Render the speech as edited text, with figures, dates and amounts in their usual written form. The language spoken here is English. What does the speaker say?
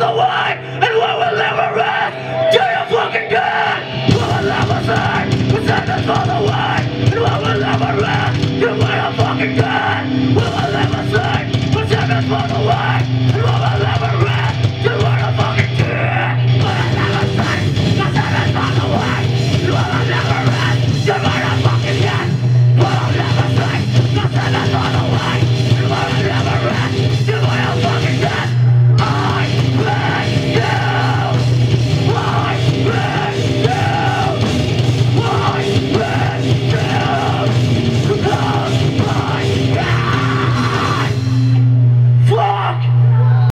the way, and we will never rest. Do you fucking get? We will never say, we send us for the way, and we will never rest. Do you fucking get? We will never say, we send us for the way, and